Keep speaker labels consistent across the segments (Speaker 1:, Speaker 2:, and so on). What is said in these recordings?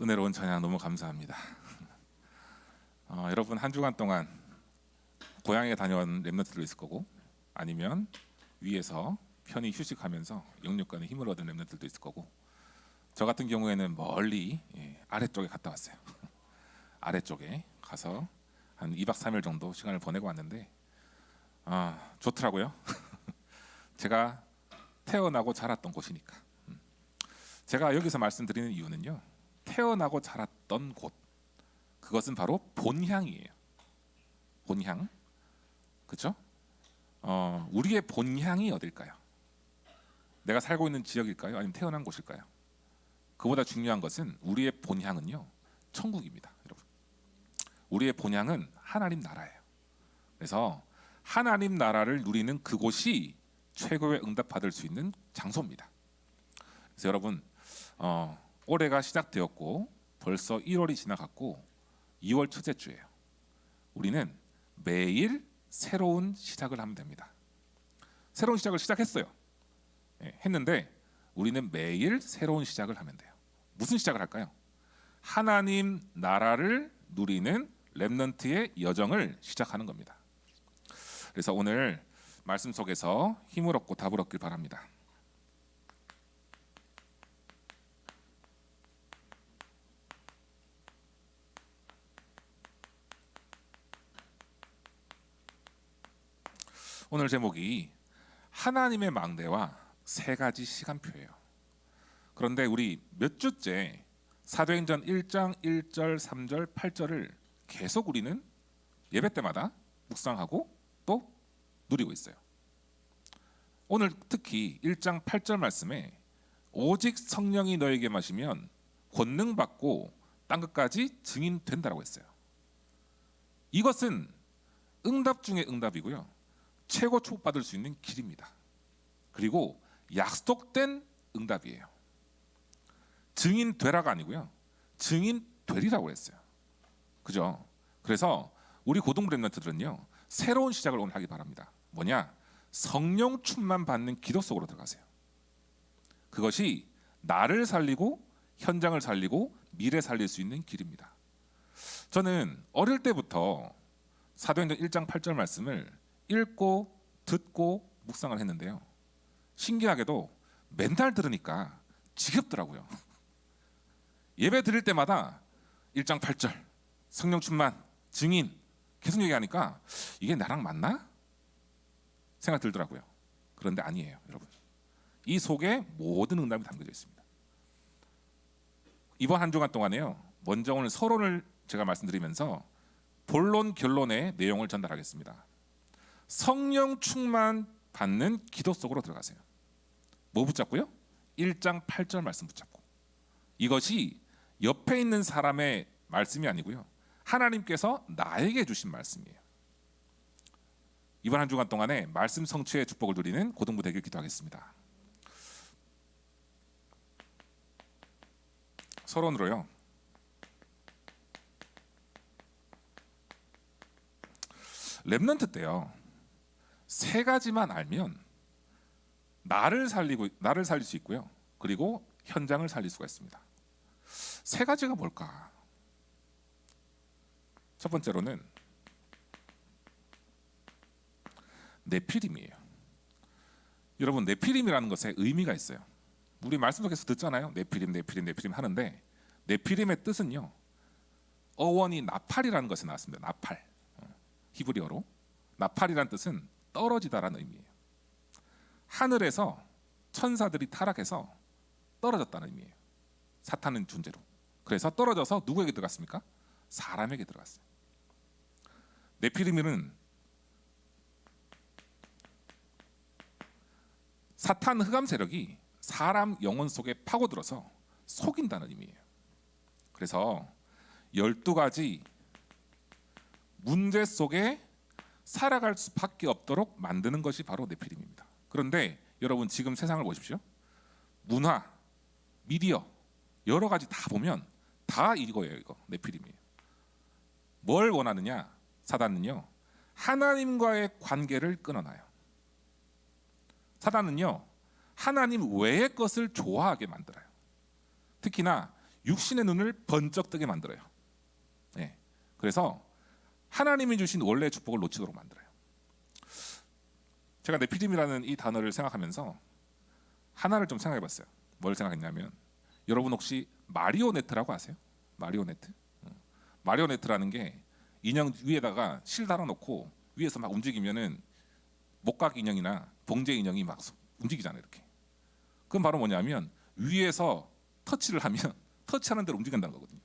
Speaker 1: 은혜로운 찬양 너무 감사합니다. 여러분 한 주간 동안 고향에 다녀온 렘넌트도 있을 거고 아니면 위에서 편히 휴식하면서 영육간에 힘을 얻은 렘넌트들도 있을 거고 저 같은 경우에는 멀리 아래쪽에 갔다 왔어요. 아래쪽에 가서 한 2박 3일 정도 시간을 보내고 왔는데 좋더라고요. 제가 태어나고 자랐던 곳이니까. 제가 여기서 말씀드리는 이유는요, 태어나고 자랐던 곳, 그것은 바로 본향이에요. 본향, 그렇죠? 우리의 본향이 어딜까요? 내가 살고 있는 지역일까요? 아니면 태어난 곳일까요? 그보다 중요한 것은 우리의 본향은요, 천국입니다, 여러분. 우리의 본향은 하나님 나라예요. 그래서 하나님 나라를 누리는 그곳이 최고의 응답 받을 수 있는 장소입니다. 그래서 여러분, 올해가 시작되었고 벌써 1월이 지나갔고 2월 첫째 주예요. 우리는 매일 새로운 시작을 하면 됩니다. 새로운 시작을 시작했어요. 했는데 우리는 매일 새로운 시작을 하면 돼요. 무슨 시작을 할까요? 하나님 나라를 누리는 렘넌트의 여정을 시작하는 겁니다. 그래서 오늘 말씀 속에서 힘을 얻고 답을 얻길 바랍니다. 오늘 제목이 하나님의 망대와 세 가지 시간표예요. 그런데 우리 몇 주째 사도행전 1장 1절, 3절, 8절을 계속 우리는 예배 때마다 묵상하고 또 누리고 있어요. 오늘 특히 1장 8절 말씀에 오직 성령이 너에게 마시면 권능 받고 땅 끝까지 증인 된다라고 했어요. 이것은 응답 중에 응답이고요. 최고 축복받을 수 있는 길입니다. 그리고 약속된 응답이에요. 증인 되라가 아니고요. 증인 되리라고 했어요. 그죠? 그래서 우리 고등부 렘넌트들은요, 새로운 시작을 오늘 하기 바랍니다. 뭐냐? 성령 충만 받는 기도 속으로 들어가세요. 그것이 나를 살리고 현장을 살리고 미래 살릴 수 있는 길입니다. 저는 어릴 때부터 사도행전 1장 8절 말씀을 읽고 듣고 묵상을 했는데요, 신기하게도 맨날 들으니까 지겹더라고요. 예배 드릴 때마다 1장 8절 성령 충만 증인 계속 얘기하니까 이게 나랑 맞나? 생각 들더라고요. 그런데 아니에요, 여러분. 이 속에 모든 응답이 담겨져 있습니다. 이번 한 주간 동안에요, 먼저 오늘 서론을 제가 말씀드리면서 본론 결론의 내용을 전달하겠습니다. 성령 충만 받는 기도 속으로 들어가세요. 뭐 붙잡고요? 1장 8절 말씀 붙잡고. 이것이 옆에 있는 사람의 말씀이 아니고요, 하나님께서 나에게 주신 말씀이에요. 이번 한 주간 동안에 말씀 성취의 축복을 누리는 고등부 되길 기도하겠습니다. 서론으로요, 렘넌트 때요, 세 가지만 알면 나를 살릴 수 있고요, 그리고 현장을 살릴 수가 있습니다. 세 가지가 뭘까? 첫 번째로는 네피림이에요. 여러분, 네피림이라는 것에 의미가 있어요. 우리 말씀 속에서 듣잖아요. 네피림 하는데 네피림의 뜻은요, 어원이 나팔이라는 것에 나왔습니다. 나팔, 히브리어로. 나팔이라는 뜻은 떨어지다라는 의미예요. 하늘에서 천사들이 타락해서 떨어졌다는 의미예요. 사탄은 존재로. 그래서 떨어져서 누구에게 들어갔습니까? 사람에게 들어갔어요. 네피림은 사탄 흑암 세력이 사람 영혼 속에 파고들어서 속인다는 의미예요. 그래서 12가지 문제 속에 살아갈 수밖에 없도록 만드는 것이 바로 네피림입니다. 그런데 여러분, 지금 세상을 보십시오. 문화, 미디어 여러 가지 다 보면 다 이거예요. 이거 네피림이에요. 뭘 원하느냐? 사단은요, 하나님과의 관계를 끊어놔요. 사단은요, 하나님 외의 것을 좋아하게 만들어요. 특히나 육신의 눈을 번쩍 뜨게 만들어요. 예. 그래서 하나님이 주신 원래의 축복을 놓치도록 만들어요. 제가 네피림이라는 이 단어를 생각하면서 하나를 좀 생각해봤어요. 뭘 생각했냐면, 여러분 혹시 마리오네트라고 아세요? 마리오네트? 마리오네트라는 게 인형 위에다가 실 달아놓고 위에서 막 움직이면은 목각 인형이나 봉제 인형이 막 움직이잖아요. 이렇게. 그건 바로 뭐냐면 위에서 터치를 하면 터치하는 대로 움직인다는 거거든요.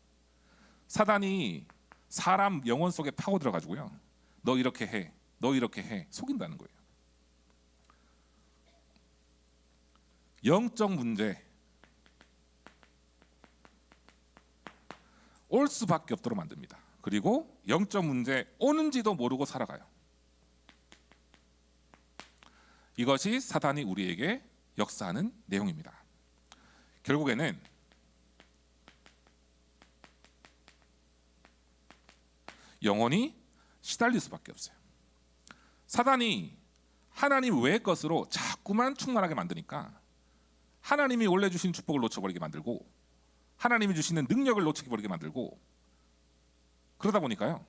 Speaker 1: 사단이 사람 영혼 속에 파고 들어가지고요, 너 이렇게 해, 너 이렇게 해, 속인다는 거예요. 영적 문제 올 수밖에 없도록 만듭니다. 그리고 영적 문제 오는지도 모르고 살아가요. 이것이 사단이 우리에게 역사하는 내용입니다. 결국에는 영혼이 시달릴 수밖에 없어요. 사단이 하나님 외의 것으로 자꾸만 충만하게 만드니까 하나님이 원래 주신 축복을 놓쳐버리게 만들고, 하나님이 주시는 능력을 놓치게 만들고, 그러다 보니까요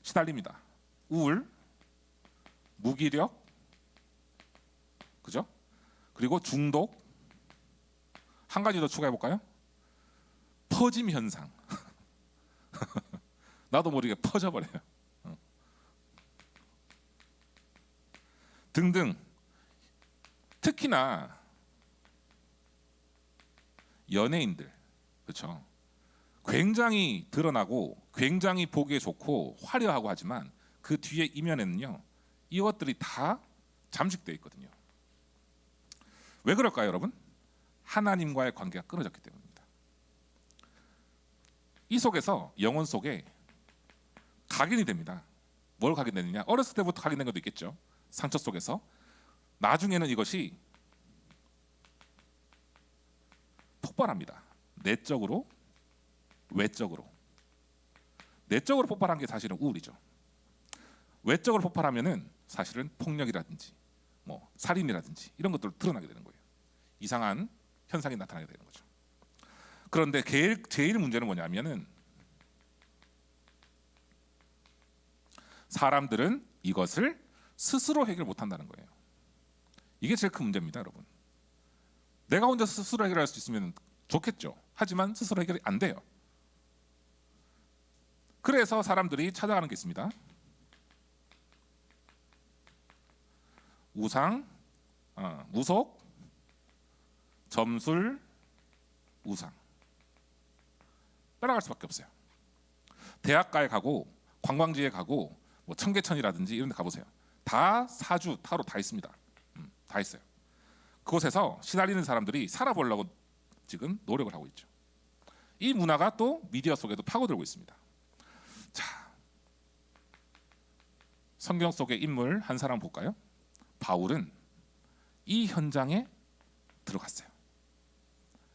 Speaker 1: 시달립니다. 우울, 무기력, 그죠? 그리고 중독, 한 가지 더 추가해 볼까요? 퍼짐 현상. 나도 모르게 퍼져버려요. 등등. 특히나 연예인들, 그렇죠? 굉장히 드러나고 굉장히 보기에 좋고 화려하고 하지만 그 뒤에 이면에는요 이것들이 다 잠식되어 있거든요. 왜 그럴까요, 여러분? 하나님과의 관계가 끊어졌기 때문입니다. 이 속에서 영혼 속에 각인이 됩니다. 뭘 각인되느냐? 어렸을 때부터 각인된 것도 있겠죠. 상처 속에서. 나중에는 이것이 폭발합니다. 내적으로, 외적으로. 내적으로 폭발한 게 사실은 우울이죠. 외적으로 폭발하면은 사실은 폭력이라든지 뭐 살인이라든지 이런 것들로 드러나게 되는 거예요. 이상한 현상이 나타나게 되는 거죠. 그런데 제일 문제는 뭐냐면은 사람들은 이것을 스스로 해결 못한다는 거예요. 이게 제일 큰 문제입니다, 여러분. 내가 혼자 스스로 해결할 수 있으면 좋겠죠. 하지만 스스로 해결이 안 돼요. 그래서 사람들이 찾아가는 게 있습니다. 우상, 무속, 점술, 우상. 따라갈 수밖에 없어요. 대학가에 가고 관광지에 가고 뭐 청계천이라든지 이런 데 가보세요. 다 사주, 타로 다 있습니다. 다 있어요. 그곳에서 시달리는 사람들이 살아보려고 지금 노력을 하고 있죠. 이 문화가 또 미디어 속에도 파고들고 있습니다. 자, 성경 속의 인물 한 사람 볼까요? 바울은 이 현장에 들어갔어요.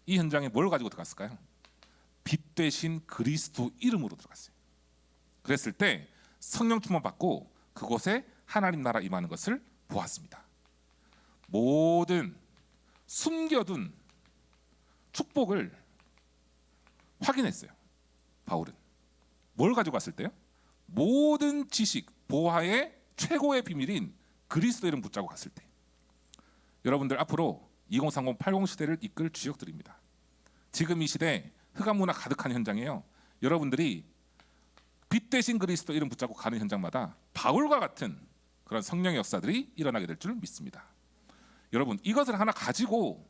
Speaker 1: 이 현장에 뭘 가지고 들어갔을까요? 빛 대신 그리스도 이름으로 들어갔어요. 그랬을 때 성령 충만 받고 그곳에 하나님 나라 임하는 것을 보았습니다. 모든 숨겨둔 축복을 확인했어요. 바울은 뭘 가지고 왔을 때요? 모든 지식, 보화의 최고의 비밀인 그리스도 이름 붙잡고 갔을 때. 여러분들 앞으로 2030, 80 시대를 이끌 주역들입니다. 지금 이 시대 흑암 문화 가득한 현장이에요. 여러분들이 빛 대신 그리스도 이름 붙잡고 가는 현장마다 바울과 같은 그런 성령의 역사들이 일어나게 될 줄 믿습니다. 여러분, 이것을 하나 가지고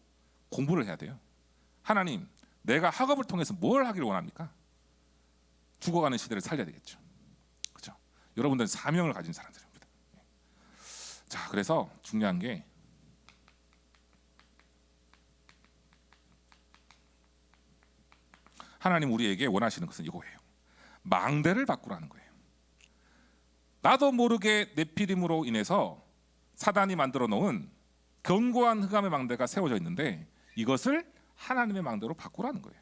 Speaker 1: 공부를 해야 돼요. 하나님, 내가 학업을 통해서 뭘 하기를 원합니까? 죽어가는 시대를 살려야 되겠죠. 그렇죠? 여러분들은 사명을 가진 사람들입니다. 자, 그래서 중요한 게 하나님 우리에게 원하시는 것은 이거예요. 망대를 바꾸라는 거예요. 나도 모르게 네피림으로 인해서 사단이 만들어 놓은 견고한 흑암의 망대가 세워져 있는데 이것을 하나님의 망대로 바꾸라는 거예요.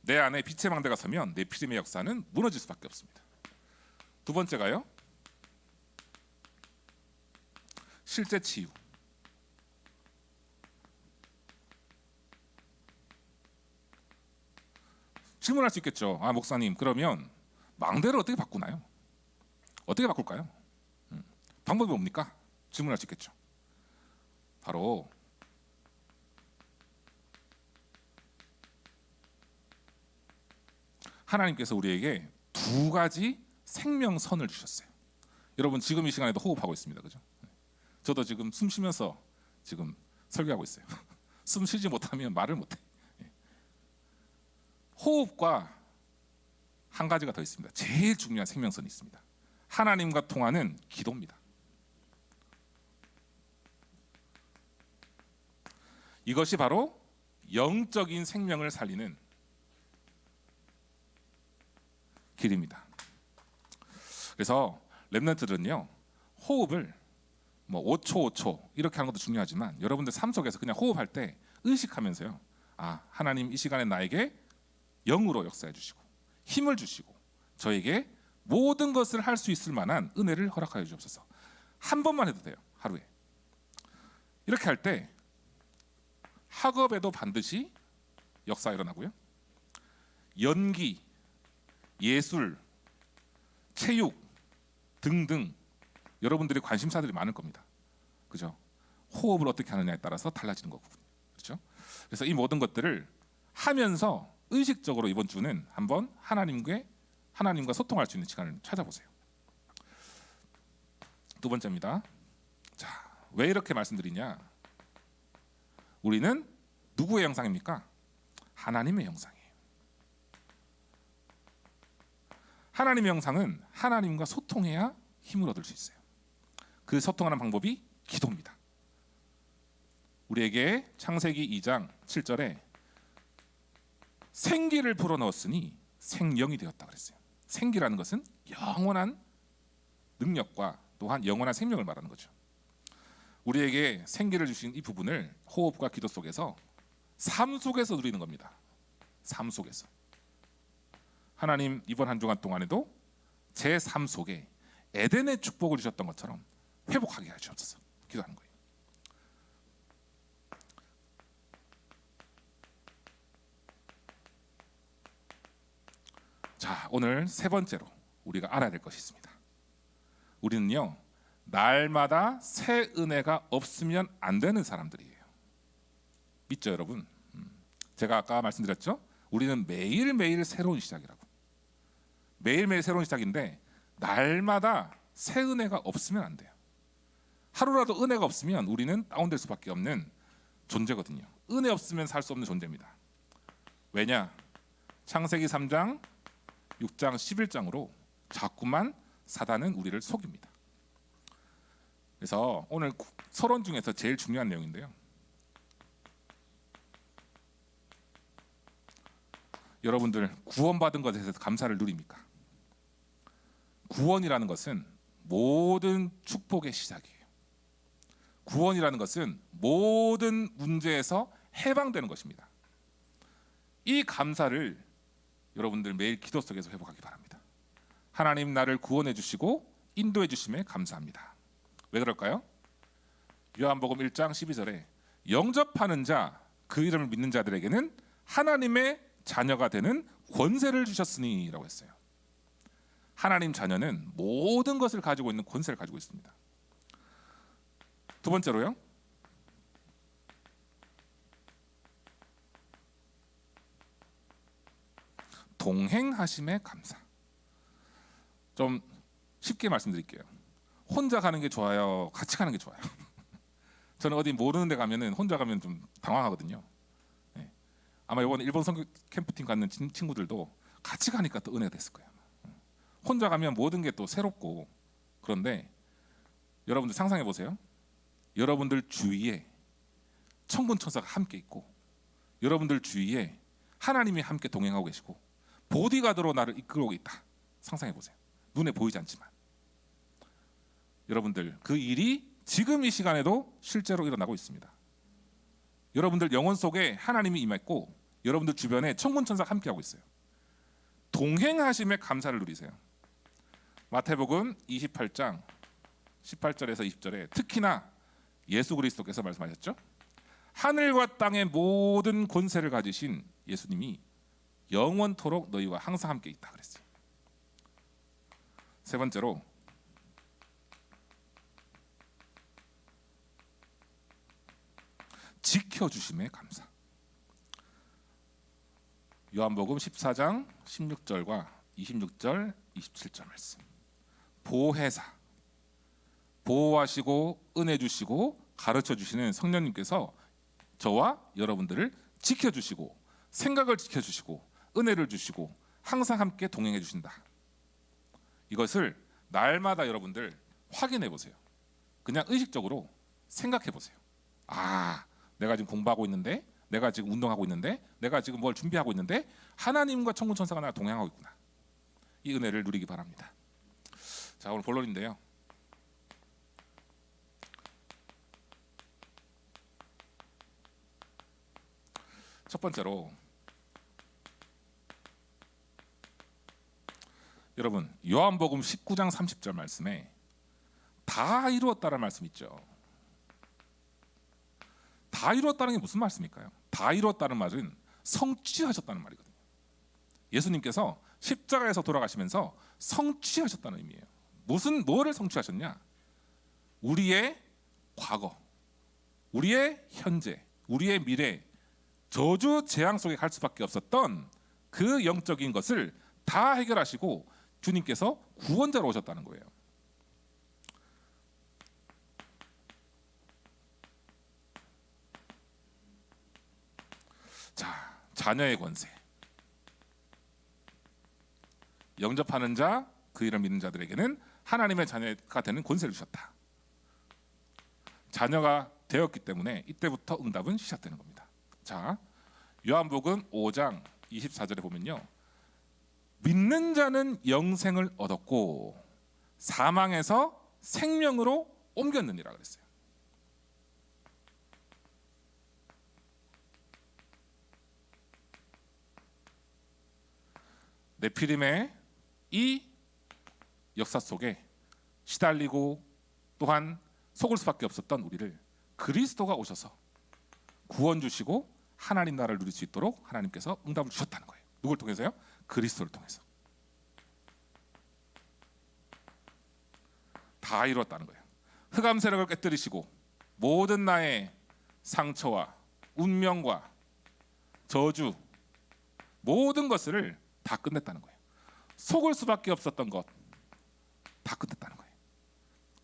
Speaker 1: 내 안에 빛의 망대가 서면 네피림의 역사는 무너질 수밖에 없습니다. 두 번째가요, 실제 치유. 질문할 수 있겠죠. 아, 목사님, 그러면 망대를 어떻게 바꾸나요? 어떻게 바꿀까요? 방법이 뭡니까? 질문할 수 있겠죠. 바로 하나님께서 우리에게 두 가지 생명선을 주셨어요. 여러분 지금 이 시간에도 호흡하고 있습니다. 그죠? 저도 지금 숨 쉬면서 지금 설교하고 있어요. 숨 쉬지 못하면 말을 못해. 호흡과 한 가지가 더 있습니다. 제일 중요한 생명선이 있습니다. 하나님과 통하는 기도입니다. 이것이 바로 영적인 생명을 살리는 길입니다. 그래서 렘넌트들은요, 호흡을 뭐 5초 5초 이렇게 하는 것도 중요하지만 여러분들 삶 속에서 그냥 호흡할 때 의식하면서요, 아, 하나님 이 시간에 나에게 영으로 역사해 주시고 힘을 주시고 저에게 모든 것을 할 수 있을 만한 은혜를 허락하여 주옵소서. 한 번만 해도 돼요. 하루에. 이렇게 할 때 학업에도 반드시 역사 일어나고요, 연기, 예술, 체육 등등 여러분들의 관심사들이 많을 겁니다. 그죠? 호흡을 어떻게 하느냐에 따라서 달라지는 거거든요. 그렇죠? 그래서 이 모든 것들을 하면서 의식적으로 이번 주는 한번 하나님과 소통할 수 있는 시간을 찾아보세요. 두 번째입니다. 자, 왜 이렇게 말씀드리냐? 우리는 누구의 형상입니까? 하나님의 형상이에요. 하나님의 형상은 하나님과 소통해야 힘을 얻을 수 있어요. 그 소통하는 방법이 기도입니다. 우리에게 창세기 2장 7절에 생기를 불어넣었으니 생령이 되었다 그랬어요. 생기라는 것은 영원한 능력과 또한 영원한 생명을 말하는 거죠. 우리에게 생기를 주신 이 부분을 호흡과 기도 속에서 삶 속에서 누리는 겁니다. 삶 속에서. 하나님 이번 한 주간 동안에도 제 삶 속에 에덴의 축복을 주셨던 것처럼 회복하게 하시옵소서 기도하는 거예요. 자, 오늘 세 번째로 우리가 알아야 될 것이 있습니다. 우리는요, 날마다 새 은혜가 없으면 안 되는 사람들이에요. 믿죠, 여러분? 제가 아까 말씀드렸죠? 우리는 매일매일 새로운 시작이라고. 매일매일 새로운 시작인데 날마다 새 은혜가 없으면 안 돼요. 하루라도 은혜가 없으면 우리는 다운될 수밖에 없는 존재거든요. 은혜 없으면 살 수 없는 존재입니다. 왜냐? 창세기 3장 6장 11장으로 자꾸만 사단은 우리를 속입니다. 그래서 오늘 서론 중에서 제일 중요한 내용인데요, 여러분들 구원받은 것에 대해서 감사를 누립니까? 구원이라는 것은 모든 축복의 시작이에요. 구원이라는 것은 모든 문제에서 해방되는 것입니다. 이 감사를 여러분들 매일 기도 속에서 회복하기 바랍니다. 하나님 나를 구원해 주시고 인도해 주심에 감사합니다. 왜 그럴까요? 요한복음 1장 12절에 영접하는 자, 그 이름을 믿는 자들에게는 하나님의 자녀가 되는 권세를 주셨으니 라고 했어요. 하나님 자녀는 모든 것을 가지고 있는 권세를 가지고 있습니다. 두 번째로요, 동행하심에 감사. 좀 쉽게 말씀드릴게요. 혼자 가는 게 좋아요, 같이 가는 게 좋아요? 저는 어디 모르는 데 가면은 혼자 가면 좀 당황하거든요. 네. 아마 이번 일본 선교 캠프팀 가는 친구들도 같이 가니까 또 은혜가 됐을 거예요. 혼자 가면 모든 게 또 새롭고. 그런데 여러분들 상상해 보세요. 여러분들 주위에 천군 천사가 함께 있고 여러분들 주위에 하나님이 함께 동행하고 계시고 보디가드로 나를 이끌고 있다. 상상해 보세요. 눈에 보이지 않지만 여러분들 그 일이 지금 이 시간에도 실제로 일어나고 있습니다. 여러분들 영혼 속에 하나님이 임했고 여러분들 주변에 천군 천사가 함께하고 있어요. 동행하심에 감사를 누리세요. 마태복음 28장 18절에서 20절에 특히나 예수 그리스도께서 말씀하셨죠. 하늘과 땅의 모든 권세를 가지신 예수님이 영원토록 너희와 항상 함께 있다 그랬어요. 세 번째로 지켜주심에 감사. 요한복음 14장 16절과 26절 27절 말씀. 보혜사, 보호하시고 은혜 주시고 가르쳐 주시는 성령님께서 저와 여러분들을 지켜주시고 생각을 지켜주시고 은혜를 주시고 항상 함께 동행해 주신다. 이것을 날마다 여러분들 확인해 보세요. 그냥 의식적으로 생각해 보세요. 아, 내가 지금 공부하고 있는데, 내가 지금 운동하고 있는데, 내가 지금 뭘 준비하고 있는데 하나님과 천군 천사가 나와 동행하고 있구나. 이 은혜를 누리기 바랍니다. 자, 오늘 본론인데요. 첫 번째로 여러분 요한복음 19장 30절 말씀에 다 이루었다라는 말씀 있죠. 다 이루었다는 게 무슨 말씀일까요? 다 이루었다는 말은 성취하셨다는 말이거든요. 예수님께서 십자가에서 돌아가시면서 성취하셨다는 의미예요. 뭐를 성취하셨냐? 우리의 과거, 우리의 현재, 우리의 미래, 저주 재앙 속에 갈 수밖에 없었던 그 영적인 것을 다 해결하시고 주님께서 구원자로 오셨다는 거예요. 자, 자녀의 권세. 영접하는 자, 그 이름 믿는 자들에게는 하나님의 자녀가 되는 권세를 주셨다. 자녀가 되었기 때문에 이때부터 응답은 시작되는 겁니다. 자, 요한복음 5장 24절에 보면요, 믿는 자는 영생을 얻었고 사망에서 생명으로 옮겼느니라 그랬어요. 네피림의 이 역사 속에 시달리고 또한 속을 수밖에 없었던 우리를 그리스도가 오셔서 구원 주시고 하나님 나라를 누릴 수 있도록 하나님께서 응답을 주셨다는 거예요. 누굴 통해서요? 그리스도를 통해서. 다 이루었다는 거예요. 흑암 세력을 깨뜨리시고 모든 나의 상처와 운명과 저주 모든 것을 다 끝냈다는 거예요. 속을 수밖에 없었던 것 다 끝냈다는 거예요.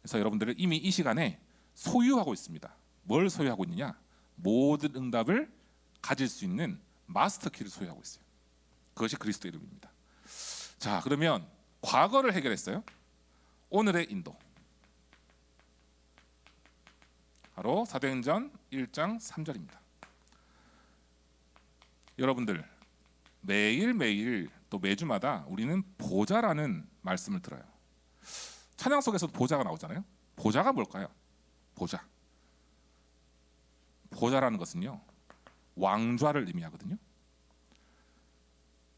Speaker 1: 그래서 여러분들은 이미 이 시간에 소유하고 있습니다. 뭘 소유하고 있느냐? 모든 응답을 가질 수 있는 마스터 키를 소유하고 있어요. 그것이 그리스도 이름입니다. 자, 그러면 과거를 해결했어요. 오늘의 인도. 바로 사도행전 1장 3절입니다. 여러분들 매일매일 또 매주마다 우리는 보좌라는 말씀을 들어요. 찬양 속에서도 보좌가 나오잖아요. 보좌가 뭘까요? 보좌. 보좌라는 것은요, 왕좌를 의미하거든요.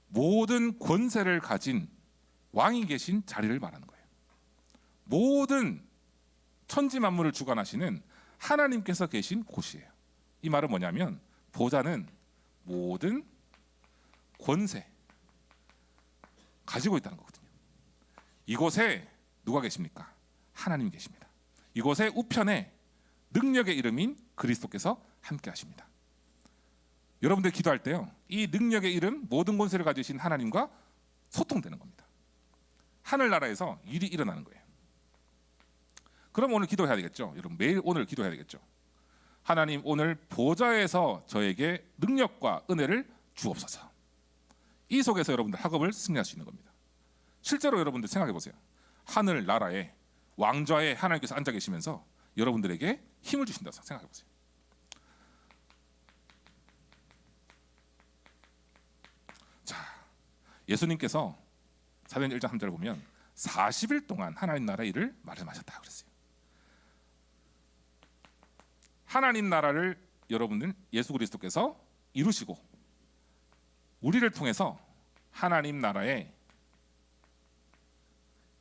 Speaker 1: 모든 권세를 가진 왕이 계신 자리를 말하는 거예요. 모든 천지 만물을 주관하시는 하나님께서 계신 곳이에요. 이 말은 뭐냐면 보좌는 모든 권세 가지고 있다는 거거든요. 이곳에 누가 계십니까? 하나님이 계십니다. 이곳의 우편에 능력의 이름인 그리스도께서 함께 하십니다. 여러분들 기도할 때요, 이 능력의 이름, 모든 권세를 가지신 하나님과 소통되는 겁니다. 하늘나라에서 일이 일어나는 거예요. 그럼 오늘 기도해야 되겠죠. 여러분 매일 오늘 기도해야 되겠죠. 하나님, 오늘 보좌에서 저에게 능력과 은혜를 주옵소서. 이 속에서 여러분들 학업을 승리할 수 있는 겁니다. 실제로 여러분들 생각해 보세요. 하늘나라에 왕좌에 하나님께서 앉아 계시면서 여러분들에게 힘을 주신다고 생각해 보세요. 자, 예수님께서 사도행전 1장 3절을 보면 40일 동안 하나님 나라 일을 말씀하셨다 그랬어요. 하나님 나라를 여러분들 예수 그리스도께서 이루시고 우리를 통해서 하나님 나라의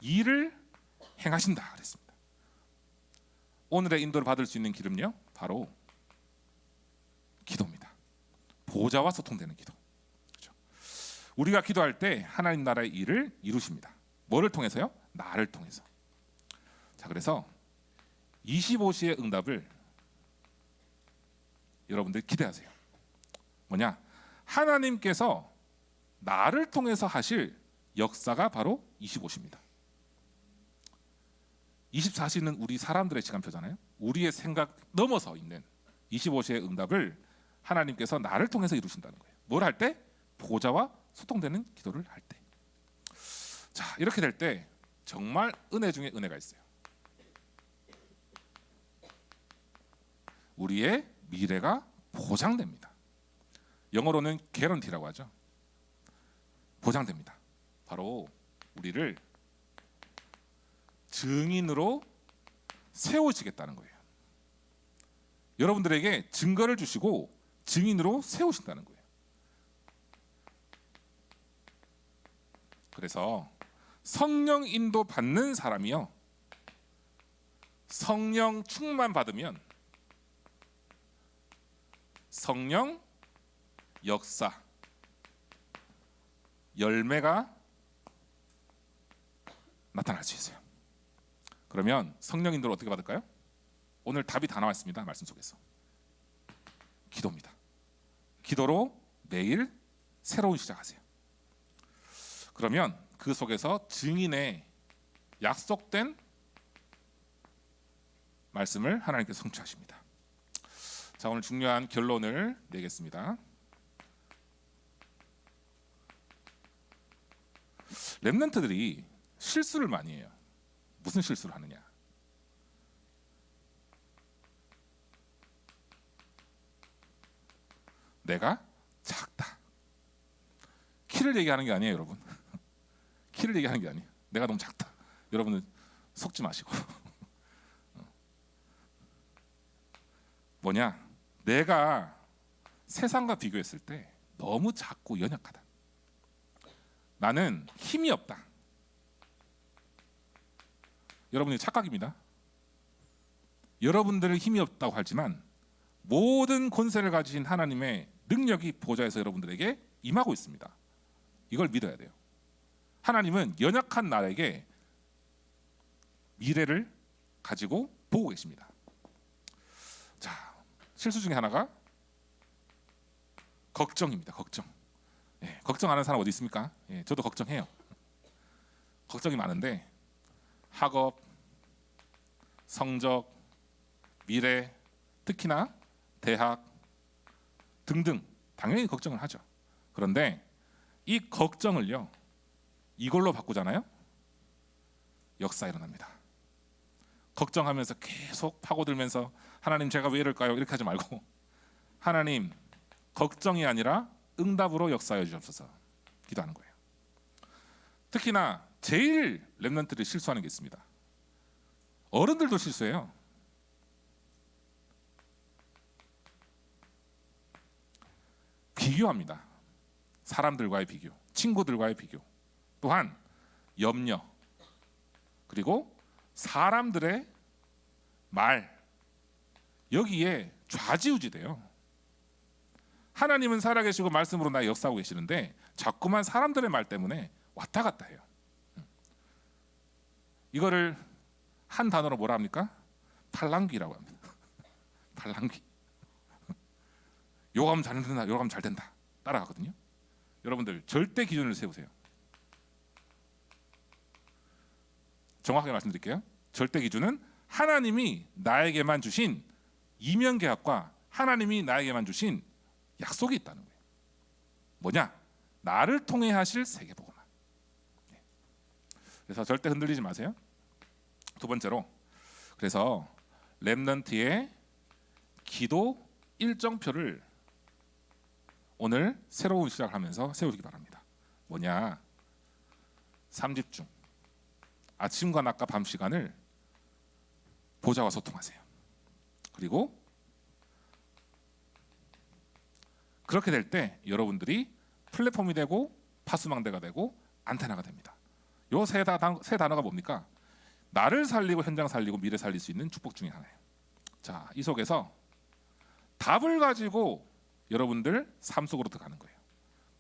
Speaker 1: 일을 행하신다 그랬습니다. 오늘의 인도를 받을 수 있는 길은요, 바로 기도입니다. 보좌와 소통되는 기도. 그렇죠? 우리가 기도할 때 하나님 나라의 일을 이루십니다. 뭐를 통해서요? 나를 통해서. 자, 그래서 25시의 응답을 여러분들 기대하세요. 뭐냐? 하나님께서 나를 통해서 하실 역사가 바로 25시입니다. 24시는 우리 사람들의 시간표잖아요. 우리의 생각 넘어서 있는 25시의 응답을 하나님께서 나를 통해서 이루신다는 거예요. 뭘 할 때? 보좌와 소통되는 기도를 할 때. 자, 이렇게 될 때 정말 은혜 중에 은혜가 있어요. 우리의 미래가 보장됩니다. 영어로는 guarantee라고 하죠. 보장됩니다. 바로 우리를 증인으로 세우시겠다는 거예요. 여러분들에게 증거를 주시고 증인으로 세우신다는 거예요. 그래서 성령 인도 받는 사람이요, 성령 충만 받으면 성령 역사 열매가 나타날 수 있어요. 그러면 성령 인도를 어떻게 받을까요? 오늘 답이 다 나왔습니다. 말씀 속에서. 기도입니다. 기도로 매일 새로운 시작하세요. 그러면 그 속에서 증인의 약속된 말씀을 하나님께서 성취하십니다. 자, 오늘 중요한 결론을 내겠습니다. 렘넌트들이 실수를 많이 해요. 무슨 실수를 하느냐? 내가 작다. 키를 얘기하는 게 아니에요, 여러분. 키를 얘기하는 게 아니에요. 내가 너무 작다. 여러분은 속지 마시고. 뭐냐? 내가 세상과 비교했을 때 너무 작고 연약하다. 나는 힘이 없다. 여러분의 착각입니다. 여러분들은 힘이 없다고 하지만 모든 권세를 가지신 하나님의 능력이 보좌에서 여러분들에게 임하고 있습니다. 이걸 믿어야 돼요. 하나님은 연약한 나에게 미래를 가지고 보고 계십니다. 자, 실수 중에 하나가 걱정입니다. 걱정. 예, 걱정하는 사람 어디 있습니까? 예, 저도 걱정해요. 걱정이 많은데 학업, 성적, 미래, 특히나 대학 등등 당연히 걱정을 하죠. 그런데 이 걱정을요, 이걸로 바꾸잖아요. 역사 일어납니다. 걱정하면서 계속 파고들면서 하나님 제가 왜 이럴까요? 이렇게 하지 말고 하나님 걱정이 아니라 응답으로 역사해 주옵소서 기도하는 거예요. 특히나 제일 렘넌트들이 실수하는 게 있습니다. 어른들도 실수해요. 비교합니다. 사람들과의 비교, 친구들과의 비교, 또한 염려, 그리고 사람들의 말, 여기에 좌지우지돼요. 하나님은 살아계시고 말씀으로 나 역사하고 계시는데 자꾸만 사람들의 말 때문에 왔다 갔다 해요. 이거를 한 단어로 뭐라 합니까? 팔랑귀라고 합니다. 팔랑귀. 요가하면 잘 된다, 요가하면 잘 된다 따라가거든요. 여러분들 절대 기준을 세우세요. 정확하게 말씀드릴게요. 절대 기준은 하나님이 나에게만 주신 이면계약과 하나님이 나에게만 주신 약속이 있다는 거예요. 뭐냐? 나를 통해 하실 세계복음화. 그래서 절대 흔들리지 마세요. 두 번째로, 그래서 렘넌트의 기도 일정표를 오늘 새로운 시작을 하면서 세우시기 바랍니다. 뭐냐? 3집중, 아침과 낮과 밤 시간을 보좌와 소통하세요. 그리고 그렇게 될 때 여러분들이 플랫폼이 되고 파수망대가 되고 안테나가 됩니다. 요 세 단어가 뭡니까? 나를 살리고 현장 살리고 미래 살릴 수 있는 축복 중에 하나예요. 자, 이 속에서 답을 가지고 여러분들 삶 속으로 들어가는 거예요.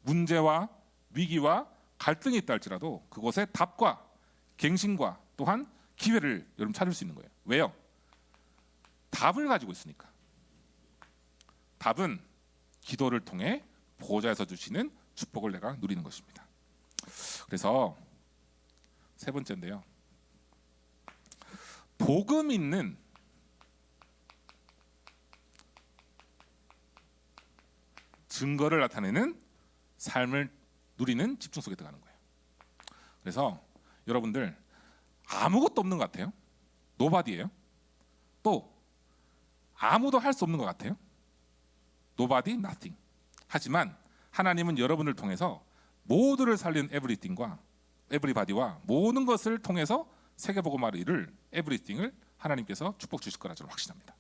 Speaker 1: 문제와 위기와 갈등이 있다 할지라도 그곳에 답과 갱신과 또한 기회를 여러분 찾을 수 있는 거예요. 왜요? 답을 가지고 있으니까. 답은 기도를 통해 보호자에서 주시는 축복을 내가 누리는 것입니다. 그래서 세 번째인데요. 복음 있는 증거를 나타내는 삶을 누리는 집중 속에 들어가는 거예요. 그래서 여러분들 아무것도 없는 것 같아요. 노바디예요. 또 아무도 할 수 없는 것 같아요. Nobody, nothing. 하지만 하나님은 여러분을 통해서 모두를 살린 everything과 everybody와 모든 것을 통해서 세계복음화를 이룰 everything을 하나님께서 축복 주실 거라 저는 확신합니다.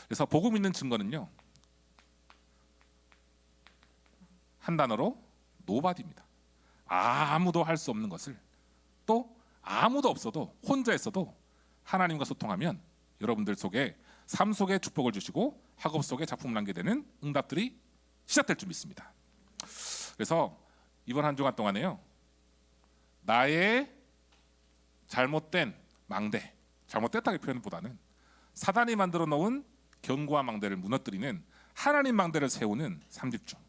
Speaker 1: 그래서 복음 있는 증거는요, 한 단어로 nobody입니다. 아무도 할 수 없는 것을, 또 아무도 없어도 혼자 있어도 하나님과 소통하면 여러분들 속에 삶 속에 축복을 주시고 학업 속에 작품을 남게 되는 응답들이 시작될 줄 믿습니다. 그래서 이번 한 주간 동안에요, 나의 잘못된 망대, 잘못됐다고 표현보다는 사단이 만들어 놓은 견고한 망대를 무너뜨리는 하나님 망대를 세우는 삼집중,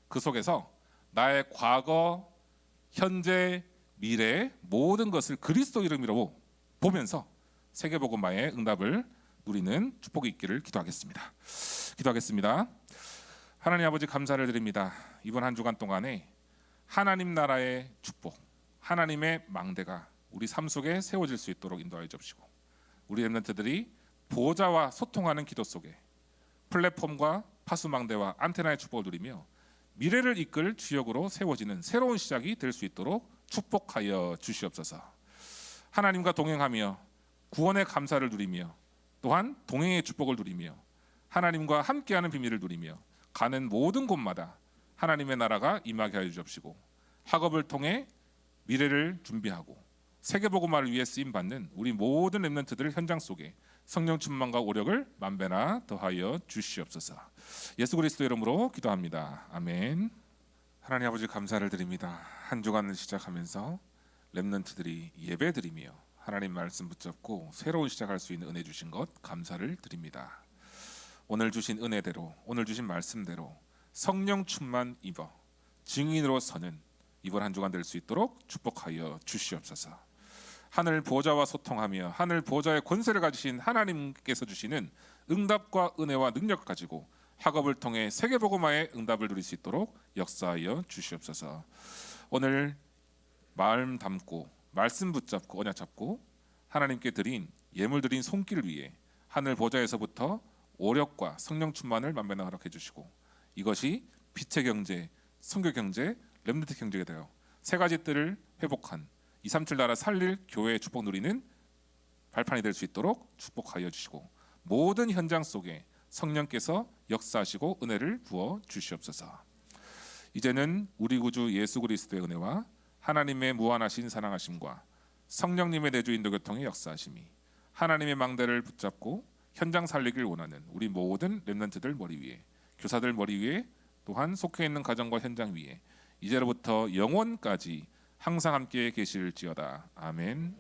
Speaker 1: 그 속에서 나의 과거, 현재, 미래의 모든 것을 그리스도 이름으로 보면서 세계복음화의 응답을 누리는 축복이 있기를 기도하겠습니다. 하나님 아버지 감사를 드립니다. 이번 한 주간 동안에 하나님 나라의 축복, 하나님의 망대가 우리 삶 속에 세워질 수 있도록 인도하여 주시고, 우리 렘넌트들이 보호자와 소통하는 기도 속에 플랫폼과 파수망대와 안테나의 축복을 누리며 미래를 이끌 주역으로 세워지는 새로운 시작이 될 수 있도록 축복하여 주시옵소서. 하나님과 동행하며 구원의 감사를 누리며 또한 동행의 축복을 누리며 하나님과 함께하는 비밀을 누리며 가는 모든 곳마다 하나님의 나라가 임하게 하여 주옵시고, 학업을 통해 미래를 준비하고 세계복음화를 위해 쓰임받는 우리 모든 렘넌트들 현장 속에 성령 충만과 오력을 만배나 더하여 주시옵소서. 예수 그리스도 이름으로 기도합니다. 아멘. 하나님 아버지 감사를 드립니다. 한 주간을 시작하면서 렘넌트들이 예배드리며 하나님 말씀 붙잡고 새로운 시작할 수 있는 은혜 주신 것 감사를 드립니다. 오늘 주신 은혜대로, 오늘 주신 말씀대로 성령 충만 입어 증인으로 서는 이번 한 주간 될 수 있도록 축복하여 주시옵소서. 하늘 보좌와 소통하며 하늘 보좌의 권세를 가지신 하나님께서 주시는 응답과 은혜와 능력을 가지고 학업을 통해 세계복음화의 응답을 누릴 수 있도록 역사하여 주시옵소서. 오늘 마음 담고 말씀 붙잡고 언약 잡고 하나님께 드린 예물 드린 손길을 위해 하늘 보좌에서부터 오력과 성령 충만을 만배나 허락해 주시고, 이것이 빛의 경제, 선교 경제, 렘넌트 경제가 되어 세 가지 뜰을 회복한 237 나라 살릴 교회의 축복 누리는 발판이 될 수 있도록 축복하여 주시고, 모든 현장 속에 성령께서 역사하시고 은혜를 부어 주시옵소서. 이제는 우리 구주 예수 그리스도의 은혜와 하나님의 무한하신 사랑하심과 성령님의 내주 인도 교통의 역사하심이 하나님의 망대를 붙잡고 현장 살리길 원하는 우리 모든 렘넌트들 머리 위에, 교사들 머리 위에, 또한 속해 있는 가정과 현장 위에 이제로부터 영원까지 항상 함께 계실지어다. 아멘.